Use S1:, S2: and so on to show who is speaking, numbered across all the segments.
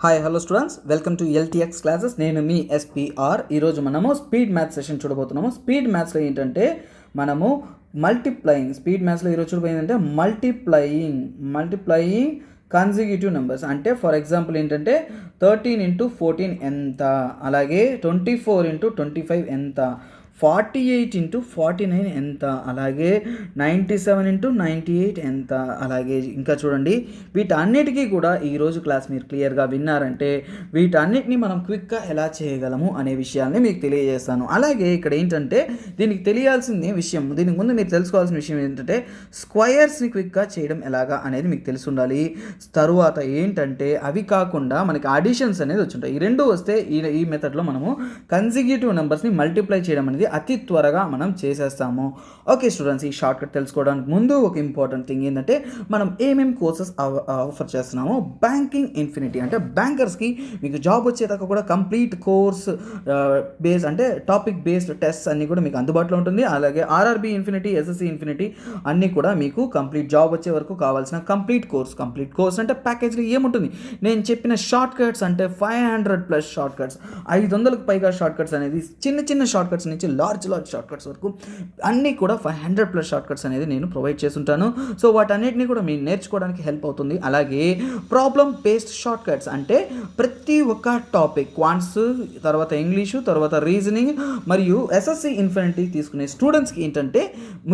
S1: Hi hello students, welcome to LTX classes. నేను మీ SPR. ఈరోజు మనము స్పీడ్ మ్యాథ్స్ సెషన్ చూడబోతున్నాము. స్పీడ్ మ్యాథ్స్లో ఏంటంటే మనము స్పీడ్ మ్యాథ్స్లో ఈరోజు చూడబోయేంటంటే మల్టిప్లయింగ్ కన్సిక్యూటివ్ నెంబర్స్. అంటే ఫర్ ఎగ్జాంపుల్ ఏంటంటే 13 × 14 ఎంత, అలాగే 24 × 25 ఎంత, 48 × 49 ఎంత, అలాగే 97 × 98 ఎంత, అలాగే ఇంకా చూడండి వీటన్నిటికీ కూడా ఈరోజు క్లాస్ మీరు క్లియర్గా విన్నారంటే వీటన్నిటిని మనం క్విక్గా ఎలా చేయగలము అనే విషయాన్ని మీకు తెలియజేస్తాను. అలాగే ఇక్కడ ఏంటంటే దీనికి తెలియాల్సిన విషయం, దీనికి ముందు మీరు తెలుసుకోవాల్సిన విషయం ఏంటంటే స్క్వయర్స్ని క్విక్గా చేయడం ఎలాగా అనేది మీకు తెలిసి ఉండాలి. తరువాత ఏంటంటే అవి కాకుండా మనకి అడిషన్స్ అనేది వచ్చుంటాయి. ఈ రెండు వస్తే ఈ మెథడ్లో మనము కన్సిక్యూటివ్ నెంబర్స్ని మల్టిప్లై చేయడం అనేది అతి త్వరగా మనం చేసేస్తాము. ఓకే స్టూడెంట్స్, ఈ షార్ట్ కట్ తెలుసుకోవడానికి ముందు ఒక ఇంపార్టెంట్ థింగ్ ఏంటంటే మనం ఏమేమి కోర్సెస్ ఆఫర్ చేస్తున్నామో బ్యాంకింగ్ ఇన్ఫినిటీ అంటే బ్యాంకర్స్కి మీకు జాబ్ వచ్చేదాకా కూడా కంప్లీట్ కోర్స్ బేస్డ్ అంటే టాపిక్ బేస్డ్ టెస్ట్ అన్నీ కూడా మీకు అందుబాటులో ఉంటుంది. అలాగే ఆర్ఆర్బీ ఇన్ఫినిటీ, ఎస్ఎస్సి ఇన్ఫినిటీ అన్నీ కూడా మీకు కంప్లీట్ జాబ్ వచ్చే వరకు కావాల్సిన కంప్లీట్ కోర్స్ అంటే ప్యాకేజ్లో ఏముంటుంది, నేను చెప్పిన షార్ట్ కట్స్ అంటే 500+ షార్ట్ కట్స్, 500కు పైగా షార్ట్ కట్స్ అనేది చిన్న షార్ట్ కట్స్ నుంచి లార్జ్ షార్ట్ కట్స్ వరకు అన్నీ కూడా 500+ షార్ట్ కట్స్ అనేది నేను ప్రొవైడ్ చేస్తుంటాను. సో వాటన్నిటిని కూడా మీరు నేర్చుకోవడానికి హెల్ప్ అవుతుంది. అలాగే ప్రాబ్లమ్ బేస్డ్ షార్ట్ కట్స్ అంటే ప్రతి ఒక్క టాపిక్ క్వాంట్స్, తర్వాత ఇంగ్లీషు, తర్వాత రీజనింగ్ మరియు ఎస్ఎస్సి ఇన్ఫినిటీ తీసుకునే స్టూడెంట్స్కి ఏంటంటే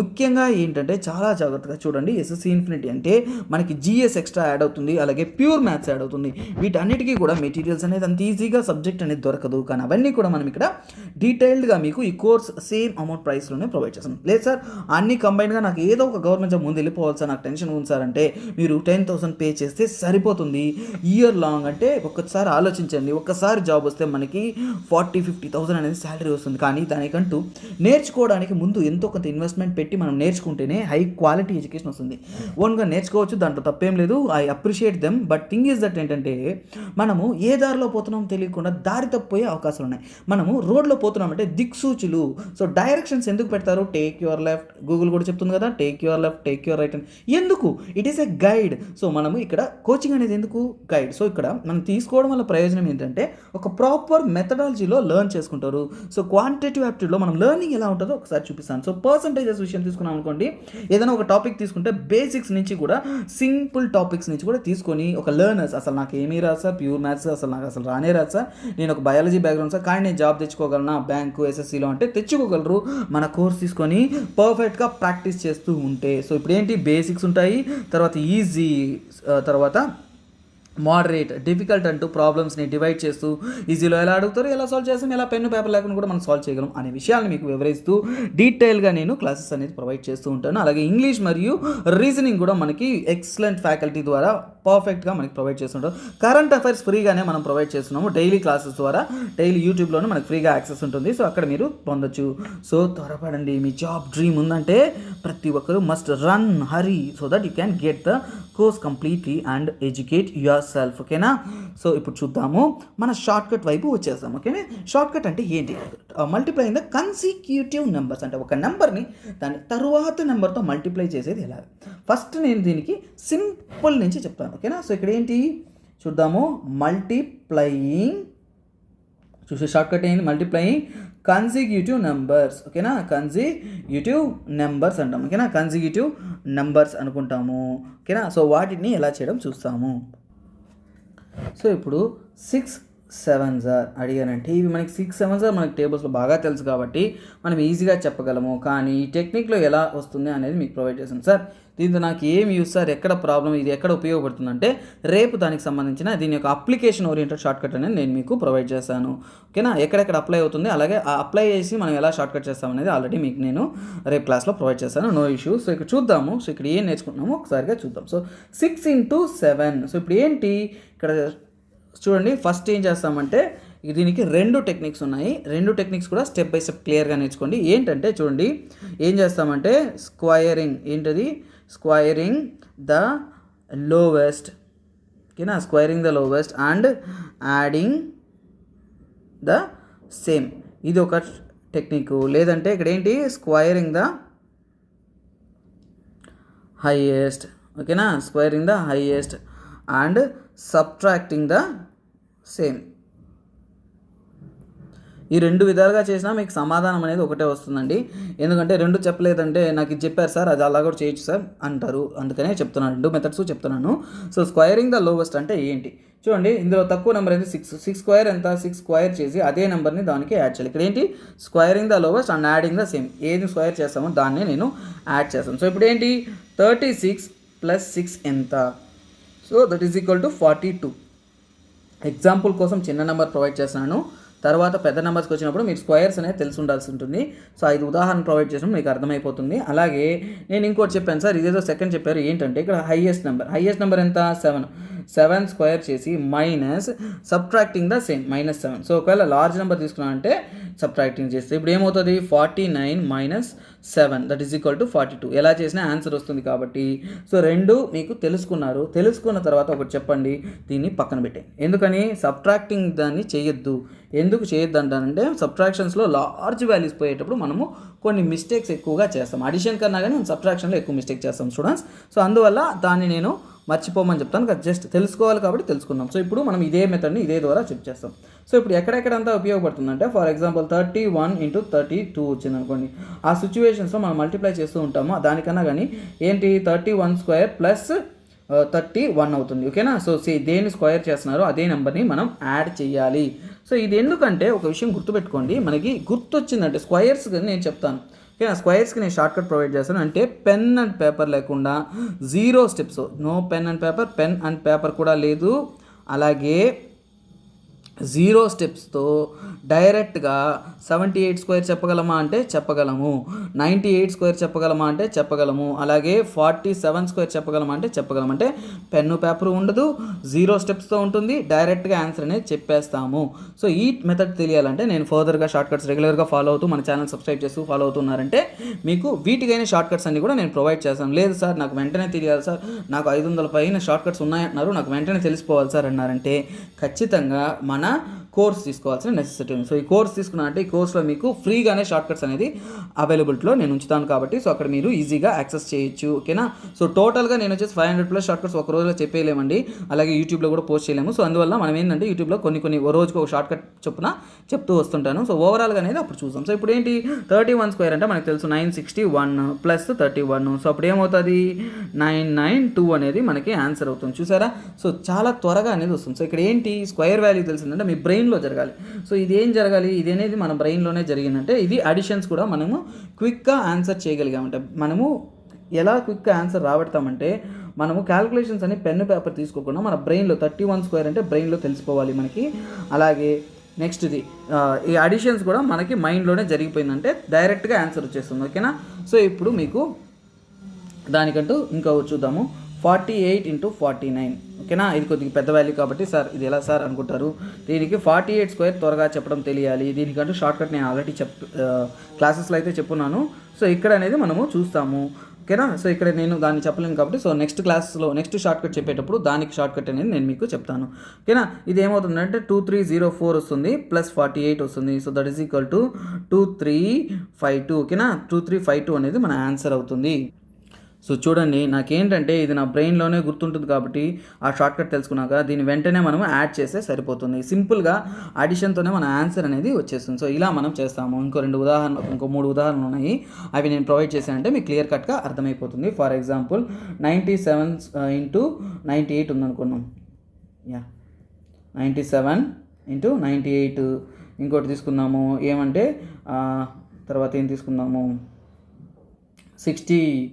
S1: ముఖ్యంగా ఏంటంటే చాలా జాగ్రత్తగా చూడండి. ఎస్ఎస్సి ఇన్ఫినిటీ అంటే మనకి జిఎస్ ఎక్స్ట్రా యాడ్ అవుతుంది, అలాగే ప్యూర్ మ్యాథ్స్ యాడ్ అవుతుంది. వీటన్నిటికీ కూడా మెటీరియల్స్ అనేది అంత ఈజీగా సబ్జెక్ట్ అనేది దొరకదు, కానీ అవన్నీ కూడా మనం ఇక్కడ డీటెయిల్డ్గా మీకు ఈ కోర్స్ సేమ్ అమౌంట్ ప్రైస్లోనే ప్రొవైడ్ చేస్తాం. లేదు సార్ అన్ని కంబైన్గా నాకు ఏదో ఒక గవర్నమెంట్ జాబ్ ముందు వెళ్ళిపోవాలి సార్, నాకు టెన్షన్ ఉంది సార్ అంటే మీరు 10,000 పే చేస్తే సరిపోతుంది. ఇయర్ లాంగ్ అంటే ఒక్కసారి ఆలోచించండి, ఒక్కసారి జాబ్ వస్తే మనకి 40,000-50,000 అనేది శాలరీ వస్తుంది. కానీ దానికంటూ నేర్చుకోవడానికి ముందు ఎంతో కొంత ఇన్వెస్ట్మెంట్ పెట్టి మనం నేర్చుకుంటేనే హై క్వాలిటీ ఎడ్యుకేషన్ వస్తుంది. ఓన్గా నేర్చుకోవచ్చు, దాంట్లో తప్పేం లేదు. I appreciate them. But thing is that ఏంటంటే మనము ఏ దారిలో పోతున్నామో తెలియకుండా దారి తప్పిపోయే అవకాశాలు ఉన్నాయి. మనము రోడ్లో పోతున్నామంటే దిక్సూచులు, సో డైరెక్షన్స్ ఎందుకు పెడతారు? టేక్ యువర్ లెఫ్ట్, గూగుల్ కూడా చెప్తుంది కదా, take your left, take your right అని. ఎందుకు? It is a guide. So మనము ఇక్కడ కోచింగ్ అనేది ఎందుకు? గైడ్. సో ఇక్కడ మనం తీసుకోవడం వల్ల ప్రయోజనం ఏంటంటే ఒక ప్రాపర్ మెథడాలజీలో లెర్న్ చేసుకుంటారు. సో క్వాంటిటేటివ్ యాప్టిట్యూడ్లో మనం లెర్నింగ్ ఎలా ఉంటుందో ఒకసారి చూపిస్తాను. సో పర్సంటేజెస్ విషయం తీసుకున్నాం అనుకోండి, ఏదైనా ఒక టాపిక్ తీసుకుంటే బేసిక్స్ నుంచి కూడా సింపుల్ టాపిక్స్ నుంచి కూడా తీసుకొని ఒక లెర్నర్స్, అసలు నాకు ఏమీ రాదు సార్, ప్యూర్ మ్యాథ్స్ అసలు నాకు అసలు రానే రాదు సార్, నేను ఒక బయాలజీ బ్యాక్గ్రౌండ్ సార్, కానీ నేను జాబ్ తెచ్చుకోగలనా బ్యాంకు ఎస్ఎస్సిలో అంటే తెచ్చుకోగలరు మన కోర్స్ తీసుకొని పర్ఫెక్ట్గా ప్రాక్టీస్ చేస్తూ ఉంటే. సో ఇప్పుడు ఏంటి బేసిక్స్ ఉంటాయి, తర్వాత ఈజీ, తర్వాత మోడరేట్, డిఫికల్ట్ అంటూ ప్రాబ్లమ్స్ని డివైడ్ చేస్తూ ఈజీలో ఎలా అడుగుతారు, ఎలా సాల్వ్ చేస్తాం, ఎలా పెన్ను పేపర్ లేకుండా కూడా మనం సాల్వ్ చేయగలం అనే విషయాన్ని మీకు వివరిస్తూ డీటెయిల్గా నేను క్లాసెస్ అనేది ప్రొవైడ్ చేస్తూ ఉంటాను. అలాగే ఇంగ్లీష్ మరియు రీజనింగ్ కూడా మనకి ఎక్సలెంట్ ఫ్యాకల్టీ ద్వారా పర్ఫెక్ట్గా మనకి ప్రొవైడ్ చేస్తుంటాం. కరెంట్ అఫైర్స్ ఫ్రీగానే మనం ప్రొవైడ్ చేస్తున్నాము డైలీ క్లాసెస్ ద్వారా. డైలీ యూట్యూబ్లోనే మనకి ఫ్రీగా యాక్సెస్ ఉంటుంది, సో అక్కడ మీరు పొందొచ్చు. సో త్వరపడండి, మీ జాబ్ డ్రీమ్ ఉందంటే ప్రతి ఒక్కరు must run, hurry, so that you can get the course completely and educate your self. ఓకేనా? సో ఇప్పుడు చూద్దాము, మన షార్ట్ కట్ వైపు వచ్చేస్తాం. ఓకేనా? షార్ట్ కట్ అంటే ఏంటి? మల్టిప్లై ద కన్సిక్యూటివ్ నెంబర్స్ అంటే ఒక నెంబర్ని దాని తరువాత నెంబర్తో మల్టిప్లై చేసేది ఎలా. ఫస్ట్ నేను దీనికి సింపుల్ నుంచి చెప్తాను. ఓకేనా? సో ఇక్కడ ఏంటి చూద్దాము, మల్టిప్లయింగ్, చూసే షార్ట్ కట్ ఏంటి, మల్టిప్లయింగ్ కన్సిక్యూటివ్ నెంబర్స్. ఓకేనా? కన్సిక్యూటివ్ నెంబర్స్ అంటాం. ఓకేనా? కన్సిక్యూటివ్ నెంబర్స్ అనుకుంటాము. ఓకేనా? సో వాటిని ఎలా చేయడం చూస్తాము. సో ఇప్పుడు 6 7s అడిగానంటే ఇవి మనకి 6 7s మనకి టేబుల్స్లో బాగా తెలుసు కాబట్టి మనం ఈజీగా చెప్పగలము. కానీ ఈ టెక్నిక్లో ఎలా వస్తుంది అనేది మీకు ప్రొవైడ్ చేస్తాను. సార్ దీంతో నాకు ఏం యూస్ సార్, ఎక్కడ ప్రాబ్లం, ఇది ఎక్కడ ఉపయోగపడుతుందంటే రేపు దానికి సంబంధించిన దీని యొక్క అప్లికేషన్ ఓరియంటెడ్ షార్ట్ కట్ అనేది నేను మీకు ప్రొవైడ్ చేస్తాను. ఓకేనా? ఎక్కడెక్కడ అప్లై అవుతుంది, అలాగే ఆ అప్లై చేసి మనం ఎలా షార్ట్ కట్ చేస్తామనేది ఆల్రెడీ మీకు నేను రేపు క్లాస్లో ప్రొవైడ్ చేస్తాను. No issue. సో ఇక్కడ చూద్దాము. సో ఇక్కడ ఏం నేర్చుకుంటున్నామో ఒకసారిగా చూద్దాం. సో 6 × 7. సో ఇప్పుడు ఏంటి ఇక్కడ చూడండి, ఫస్ట్ ఏం చేస్తామంటే దీనికి 2 టెక్నిక్స్ ఉన్నాయి. 2 టెక్నిక్స్ కూడా స్టెప్ బై స్టెప్ క్లియర్గా నేర్చుకోండి. ఏంటంటే చూడండి, ఏం చేస్తామంటే స్క్వయరింగ్, ఏంటది స్క్వయరింగ్ ద లోవెస్ట్. ఓకేనా? Squaring the lowest and adding the same, ఇది ఒక టెక్నిక్. లేదంటే ఇక్కడ ఏంటి స్క్వయరింగ్ ద హైయెస్ట్. ఓకేనా? Squaring the highest and subtracting the same. ఈ రెండు విధాలుగా చేసినా మీకు సమాధానం అనేది ఒకటే వస్తుందండి. ఎందుకంటే రెండు చెప్పలేదంటే నాకు ఇది చెప్పారు సార్ అది అలా కూడా చేయొచ్చు సార్ అంటారు, అందుకనే చెప్తున్నాను, రెండు మెథడ్స్ చెప్తున్నాను. సో స్క్వైరింగ్ ద లోవెస్ట్ అంటే ఏంటి చూడండి, ఇందులో తక్కువ నెంబర్ అయితే 6 స్క్వేర్ ఎంత, 6 స్క్వేర్ చేసి అదే నెంబర్ని దానికి యాడ్ చేయాలి. ఇక్కడ ఏంటి squaring the lowest and adding the same, ఏది స్క్వేర్ చేస్తామో దాన్ని నేను యాడ్ చేస్తాను. సో ఇప్పుడు ఏంటి 36 + 6 ఎంత, so that is equal to 42. Example కోసం చిన్న నెంబర్ ప్రొవైడ్ చేస్తున్నాను, తర్వాత పెద్ద నెంబర్స్కి వచ్చినప్పుడు మీరు స్క్వేర్స్ అనేది తెలిసి ఉండాల్సి ఉంటుంది. సో 5 ఉదాహరణ ప్రొవైడ్ చేసినప్పుడు మీకు అర్థమైపోతుంది. అలాగే నేను ఇంకోటి చెప్పాను సార్, ఇదేదో సెకండ్ చెప్పారు ఏంటంటే ఇక్కడ హైయెస్ట్ నెంబర్ ఎంత 7 స్క్వేర్ చేసి minus subtracting the same -7. So ఒకవేళ లార్జ్ నెంబర్ తీసుకున్నామంటే సబ్ట్రాక్టింగ్ చేస్తే ఇప్పుడు ఏమవుతుంది 49 - 7 దట్ ఈజ్ ఈక్వల్ టు 42. ఎలా చేసినా ఆన్సర్ వస్తుంది కాబట్టి సో రెండు మీకు తెలుసుకున్న తర్వాత ఒకటి చెప్పండి, దీన్ని పక్కన పెట్టండి. ఎందుకని సబ్ట్రాక్టింగ్ దాన్ని చేయొద్దు, ఎందుకు చేయొద్దు అంటానంటే సబ్ట్రాక్షన్స్లో లార్జ్ వాల్యూస్ పోయేటప్పుడు మనము కొన్ని మిస్టేక్స్ ఎక్కువగా చేస్తాం, అడిషన్ కన్నా కానీ మనం సబ్ట్రాక్షన్లో ఎక్కువ మిస్టేక్ చేస్తాం స్టూడెంట్స్. సో అందువల్ల దాన్ని నేను మర్చిపోమని చెప్తాను, జస్ట్ తెలుసుకోవాలి కాబట్టి తెలుసుకున్నాం. సో ఇప్పుడు మనం ఇదే మెథడ్ని ఇదే ద్వారా చెక్ చేస్తాం. సో ఇప్పుడు ఎక్కడెక్కడంతా ఉపయోగపడుతుందంటే ఫర్ ఎగ్జాంపుల్ 31 × 32 వచ్చింది అనుకోండి, ఆ సిచ్యువేషన్స్లో మనం మల్టిప్లై చేస్తూ ఉంటాము, దానికన్నా కానీ ఏంటి 31² + 31 అవుతుంది. ఓకేనా, సో దేన్ని స్క్వేర్ చేస్తున్నారో అదే నెంబర్ని మనం యాడ్ చేయాలి. సో ఇది ఎందుకంటే ఒక విషయం గుర్తుపెట్టుకోండి, మనకి గుర్తొచ్చిందంటే స్క్వేర్స్ నేను చెప్తాను. ఓకే, స్క్వేర్స్కి నేను షార్ట్ కట్ ప్రొవైడ్ చేస్తాను. అంటే పెన్ అండ్ పేపర్ లేకుండా 0 steps, no pen and paper కూడా లేదు, అలాగే 0 స్టెప్స్తో డైరెక్ట్గా 78² చెప్పగలమా అంటే చెప్పగలము, 98² చెప్పగలమా అంటే చెప్పగలము, అలాగే 47² చెప్పగలమా అంటే చెప్పగలము. అంటే పెన్ను పేపర్ ఉండదు, 0 స్టెప్స్తో ఉంటుంది, డైరెక్ట్గా ఆన్సర్ అనేది చెప్పేస్తాము. సో ఈ మెథడ్ తెలియాలంటే నేను ఫర్దర్గా షార్ట్ కట్స్ రెగ్యులర్గా ఫాలో అవుతూ మన ఛానల్ సబ్స్క్రైబ్ చేస్తూ ఫాలో అవుతున్నారంటే మీకు వీటికైనా షార్ట్ కట్స్ అన్ని కూడా నేను ప్రొవైడ్ చేస్తాను. లేదు సార్ నాకు వెంటనే తెలియాలి సార్, నాకు 500 పైన షార్ట్ కట్స్ ఉన్నాయంటున్నారు, నాకు వెంటనే తెలిసిపోవాలి సార్ అన్నారంటే ఖచ్చితంగా మన కోర్స్ తీసుకోవాల్సిన నెసెసిటీ ఉంది. సో ఈ కోర్స్ తీసుకున్నారంటే ఈ కోర్స్లో మీకు ఫ్రీగానే షార్ట్ కట్స్ అనేది అవైలబిలిటీలో నేను ఉంచుతాను కాబట్టి సో అక్కడ మీరు ఈజీగా యాక్సెస్ చేయొచ్చు. ఓకేనా, సో టోటల్గా నేను వచ్చేసి 500+ షార్ట్ కట్స్ ఒక రోజులో చెప్పేయలేమండి, అలాగే యూట్యూబ్లో కూడా పోస్ట్ చేయలేము. సో అందువల్ల మనం ఏంటంటే యూట్యూబ్లో కొన్ని రోజుకి ఒక షార్ట్ కట్ చొప్పున చెప్తూ వస్తుంటాను. సో ఓవరాల్గా అనేది అప్పుడు చూద్దాం. సో ఇప్పుడు ఏంటి 31² అంటే మనకు తెలుసు 961 + 31. సో అప్పుడు ఏమవుతుంది 992 అనేది మనకి ఆన్సర్ అవుతుంది. చూసారా, సో చాలా త్వరగా అనేది వస్తుంది. సో ఇక్కడ ఏంటి స్క్వేర్ వాల్యూ తెలిసిందంటే మీ బ్రెయిన్లో జరగాలి. సో ఇది ఏం జరగాలి, ఇది అనేది మన బ్రెయిన్లోనే జరిగిందంటే ఇది అడిషన్స్ కూడా మనము క్విక్గా ఆన్సర్ చేయగలిగామంటే మనము ఎలా క్విక్గా ఆన్సర్ రాబడతామంటే మనము క్యాలిక్యులేషన్స్ అని పెన్ను పేపర్ తీసుకోకుండా మన బ్రెయిన్లో 31² అంటే బ్రెయిన్లో తెలిసిపోవాలి మనకి. అలాగే నెక్స్ట్ ఇది ఈ అడిషన్స్ కూడా మనకి మైండ్లోనే జరిగిపోయిందంటే డైరెక్ట్గా ఆన్సర్ వచ్చేస్తుంది. ఓకేనా, సో ఇప్పుడు మీకు దానికంటూ ఇంకా చూద్దాము 48 × 49. ఓకేనా, ఇది కొద్దిగా పెద్ద వాల్యూ కాబట్టి సార్ ఇది ఎలా సార్ అనుకుంటారు, దీనికి 48² త్వరగా చెప్పడం తెలియాలి. దీనికంటూ షార్ట్ కట్ నేను ఆల్రెడీ క్లాసెస్లో అయితే చెప్పున్నాను. సో ఇక్కడ అనేది మనము చూస్తాము. ఓకేనా, సో ఇక్కడ నేను దాన్ని చెప్పలేను కాబట్టి సో నెక్స్ట్ క్లాస్లో నెక్స్ట్ షార్ట్ కట్ చెప్పేటప్పుడు దానికి షార్ట్ కట్ అనేది నేను మీకు చెప్తాను. ఓకేనా, ఇది ఏమవుతుందంటే 2304 వస్తుంది +48 వస్తుంది. So that is equal to 2352. ఓకేనా, 2352 అనేది మన ఆన్సర్ అవుతుంది. సో చూడండి నాకేంటంటే ఇది నా బ్రెయిన్లోనే గుర్తుంటుంది కాబట్టి ఆ షార్ట్ కట్ తెలుసుకున్నాక దీన్ని వెంటనే మనం యాడ్ చేస్తే సరిపోతుంది. సింపుల్గా అడిషన్తోనే మన ఆన్సర్ అనేది వచ్చేస్తుంది. సో ఇలా మనం చేస్తాము. ఇంకో 3 ఉదాహరణలు ఉన్నాయి, అవి నేను ప్రొవైడ్ చేశానంటే మీకు క్లియర్ కట్గా అర్థమైపోతుంది. For example 97 × 98 ఉందనుకున్నాం, 97 × 98. ఇంకోటి తీసుకుందాము ఏమంటే తర్వాత ఏం తీసుకుందాము 67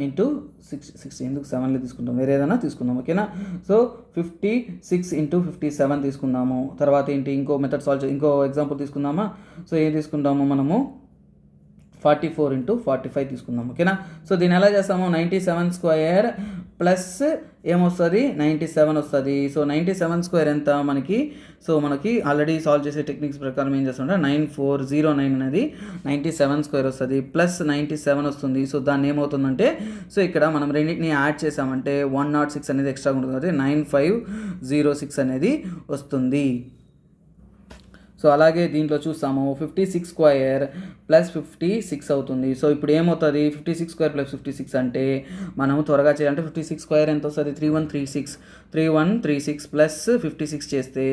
S1: × 60 ఎందుకు 7లో తీసుకుంటాం, వేరే ఏదైనా తీసుకుందాం. ఓకేనా, సో 56 × 57 తీసుకుందాము. తర్వాత ఏంటి ఇంకో మెథడ్ ఇంకో ఎగ్జాంపుల్ తీసుకుందామా. సో ఏం తీసుకుంటాము మనము 44 × 45 తీసుకుందాం. ఓకేనా, సో దీన్ని ఎలా చేస్తాము 97² ప్లస్ ఏమొస్తుంది 97 వస్తుంది. సో 97² ఎంత మనకి, సో మనకి ఆల్రెడీ సాల్వ్ చేసే టెక్నిక్స్ ప్రకారం ఏం చేస్తుంటే 9409 అనేది 97² వస్తుంది ప్లస్ 97 వస్తుంది. సో దాన్ని ఏమవుతుందంటే సో ఇక్కడ మనం రెండింటిని యాడ్ చేసామంటే 106 అనేది ఎక్స్ట్రా ఉంటుంది కాబట్టి 9506 అనేది వస్తుంది. సో అలాగే దీంట్లో చూస్తాము 56 స్క్వేర్ ప్లస్ 56 అవుతుంది. సో ఇప్పుడు ఏమవుతుంది 56 స్క్వేర్ ప్లస్ 56 అంటే మనం త్వరగా చేయాలంటే 56 స్క్వేర్ ఎంత వస్తుంది 3136 ప్లస్ 56 చేస్తే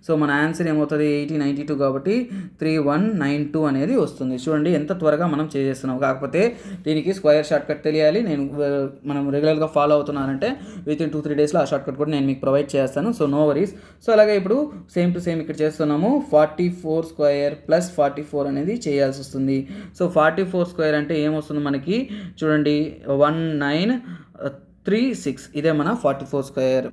S1: సో మన ఆన్సర్ ఏమవుతుంది 8092 కాబట్టి 3192 అనేది వస్తుంది. చూడండి ఎంత త్వరగా మనం చేసేస్తున్నాం. కాకపోతే దీనికి స్క్వేర్ షార్ట్ కట్ తెలియాలి. మనం రెగ్యులర్గా ఫాలో అవుతున్నానంటే విత్ ఇన్ 2-3 డేస్లో ఆ షార్ట్ కట్ కూడా నేను మీకు ప్రొవైడ్ చేస్తాను. So no worries. సో అలాగే ఇప్పుడు సేమ్ టు సేమ్ ఇక్కడ చేస్తున్నాము 44 స్క్వేర్ ప్లస్ 44 అనేది చేయాల్సి వస్తుంది. సో 44 స్క్వేర్ అంటే ఏమొస్తుంది మనకి చూడండి 1936 ఇదే మన 44 స్క్వేర్.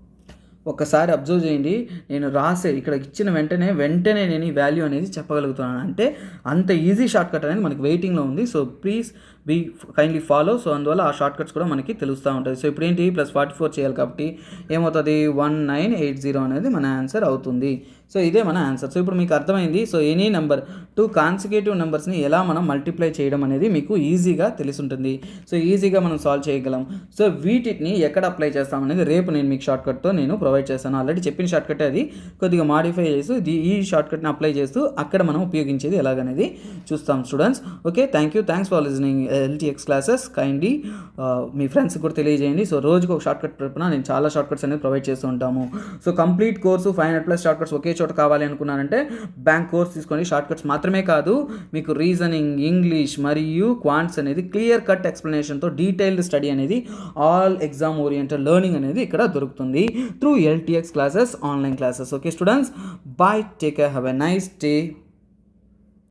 S1: ఒక్కసారి అబ్జర్వ్ చేయండి, నేను రాసే ఇక్కడ ఇచ్చిన వెంటనే నేను ఈ వాల్యూ అనేది చెప్పగలుగుతున్నాను. అంటే అంత ఈజీ షార్ట్ కట్ అనేది మనకి వెయిటింగ్లో ఉంది. So please be kindly follow. So అందువల్ల ఆ షార్ట్ కట్స్ కూడా మనకి తెలుస్తూ ఉంటుంది. సో ఇప్పుడు ఏంటి ప్లస్ 44 చేయాలి కాబట్టి ఏమవుతుంది 1980 అనేది మన ఆన్సర్ అవుతుంది. సో ఇదే మన ఆన్సర్. సో ఇప్పుడు మీకు అర్థమైంది. సో ఎనీ నెంబర్ 2 కాన్సిక్యూటివ్ నెంబర్స్ని ఎలా మనం మల్టిప్లై చేయడం అనేది మీకు ఈజీగా తెలిసి ఉంటుంది. సో ఈజీగా మనం సాల్వ్ చేయగలం. సో వీటిని ఎక్కడ అప్లై చేస్తాం అనేది రేపు నేను మీకు షార్ట్ కట్తో నేను ప్రొవైడ్ చేస్తాను. ఆల్రెడీ చెప్పిన షార్ట్ కట్ అది కొద్దిగా మాడిఫై చేస్తూ ఈ షార్ట్ కట్ని అప్లై చేస్తూ అక్కడ మనం ఉపయోగించేది ఎలాగనేది చూస్తాం students. Okay, thanks for listening LTX classes. Kindly మీ ఫ్రెండ్స్కి కూడా తెలియజేయండి. సో రోజుకు ఒక షార్ట్ కట్ ప్రొప్పున నేను చాలా షార్ట్ కట్స్ అనేది ప్రొవైడ్ చేస్తూ ఉంటాము. So complete course 500+ shortcuts ఒకే చోట కావాలి అనుకున్నారంటే బ్యాంక్ కోర్స్ తీసుకోండి. షార్ట్ కట్స్ మాత్రమే కాదు, మీకు రీజనింగ్, ఇంగ్లీష్ మరియు క్వాంట్స్ అనేది క్లియర్ కట్ ఎక్స్ప్లెనేషన్తో డీటెయిల్డ్ స్టడీ అనేది ఆల్ ఎగ్జామ్ ఓరియంటెడ్ లెర్నింగ్ అనేది ఇక్కడ దొరుకుతుంది through LTX classes, online classes. Okay students, bye, take care, have a nice day.